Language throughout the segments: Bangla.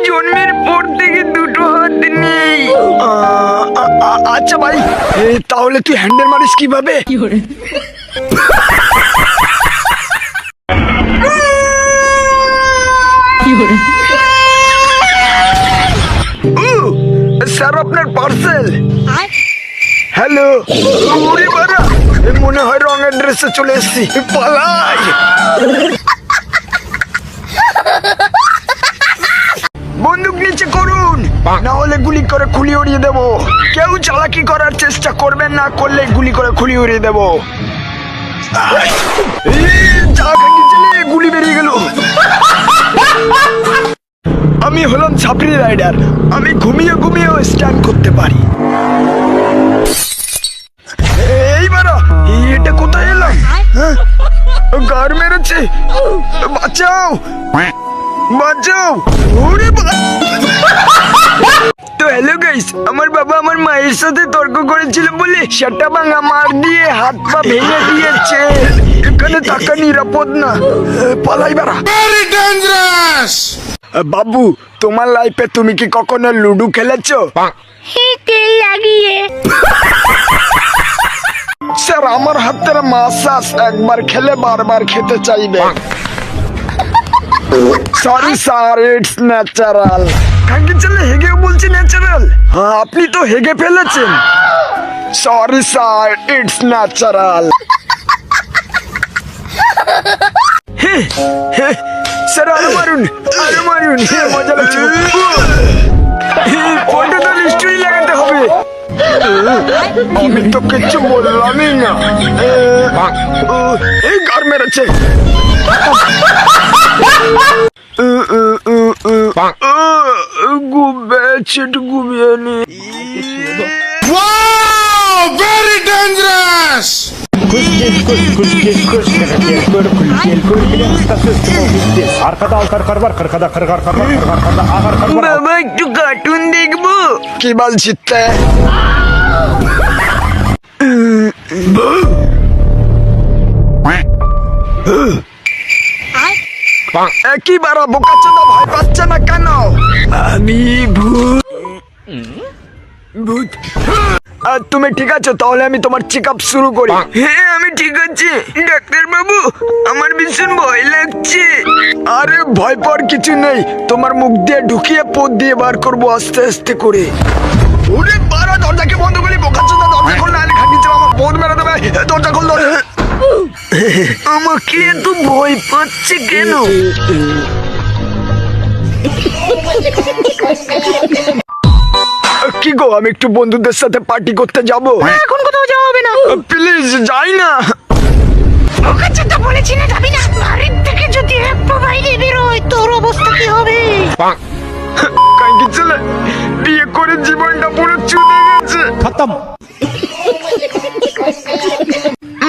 জন্মের পর থেকে দুটো হাত নেই। আচ্ছা ভাই, তাহলে তুই হ্যান্ডেল মারিস কিভাবে? স্যার আপনার পার্সেল। হ্যালো, মনে হয় রং অ্যাড্রেসে চলে এসেছি, পালাই। বন্দুক নিচে করুন, না হলে গুলি করে খুলি উড়িয়ে দেবো। কেউ চালাকি করার চেষ্টা করবেন না, করলে গুলি করে খুলি উড়িয়ে দেবো। গুলি বেরিয়ে গেল। আমি হলাম ছাপরি রাইডার, আমি ঘুমিয়ে ঘুমিয়েও স্ট্যান্ড করতে পারি। এইবার এটা কোথায় এলাম? গার মেরেছে, বাঁচাও বাঁচাও। তো হ্যালো গাইস, আমার বাবা আমার মায়ের সাথে তর্ক করেছিল বলে সেটা ভাঙা মার দিয়ে হাত পা ভেঙে দিয়েছে। এখানে থাকা নিরাপদ না, পালাই বাড়া। বাবু, তোমার লাইফে তুমি কি কখনো লুডো খেলেছো? তেল লাগিয়ে। স্যার আমার হাতের মাসাজ একবার খেলে বারবার খেতে চাইবে। Sorry sir, it's natural. কাকে চলে হেগেও বলছি ন্যাচারাল? হ্যাঁ, আপনি তো হেগে ফেলেছেন। Sorry sir, it's natural. Sir আরো মারুন, আরো মারুন, মজা লাগছে। ফটো তো নিশ্চয়ই লাগাতে হবে। আমি তো কিচ্ছু বললামই না। এই গার মেরেছে। ঘুমিয়ে নি। Very dangerous! বাবা একটু কার্টুন দেখবো। কি বলছিস? একই বারা বোকাচোদা, ভয় পাচ্ছে না কেন? আমি ভূত। ভূত? তুমি ঠিক আছো? তাহলে আমি তোমার চেক আপ শুরু করি। হ্যাঁ আমি ঠিক আছি ডাক্তার বাবু, আমার ভীষণ ভয় লাগছে। আরে ভয় পাওয়ার কিছু নেই, তোমার মুখ দিয়ে ঢুকিয়ে পথ দিয়ে বার করবো আস্তে আস্তে করে। ওরে বারা, দরজাকে বন্ধ করি। বোকাচোদা, দরজা খোল, নাহলে খাটিয়ে আমার বোধ মেরে দেবে। দরজা খোল। আমাকে এত ভয় পাচ্ছে কেন? কি গো, আমি একটু বন্ধুদের সাথে পার্টি করতে যাব। এখন কোথাও যাওয়া হবে না। প্লিজ যাই না। ওকে তো বলেছি না যাবি না। বাড়ির থেকে যদি একটু বাইরে বেরোয় তোর অবস্থা কি হবে? কাইকি ছেলে, বিয়ে করে জীবনটা পুরো চুদে গেছে। खत्म।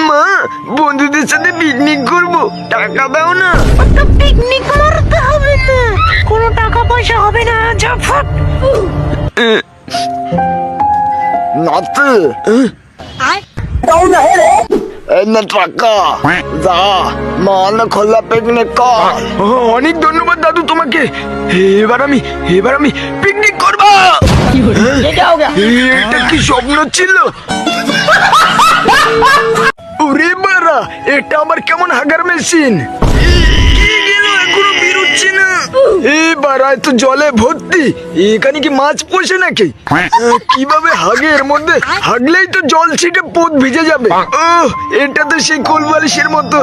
মা, বন্ধুদের সাথে পিকনিক করবো, টাকা দাও না। তো পিকনিক মারতে হবে না, কোনো টাকা পয়সা হবে না। যা ফাট। নাতে এই না টাকা, যা মান খোলা পিকনিক কর। অনেক ধন্যবাদ দাদু তোমাকে। এবার আমি পিকনিক করবো। এটা কি স্বপ্ন ছিল? ওরে বাড়া, এটা আমার কেমন হাগার মেশিন। এখনো বেরোচ্ছে না। এই বাড়ায় তো জলে ভর্তি, এখানে কি মাছ পোষে নাকি? কিভাবে হাগে এর মধ্যে? হাগলেই তো জল ছিটে পোত ভিজে যাবে। ও, এটা তো সেই কোল বালিশের মতো।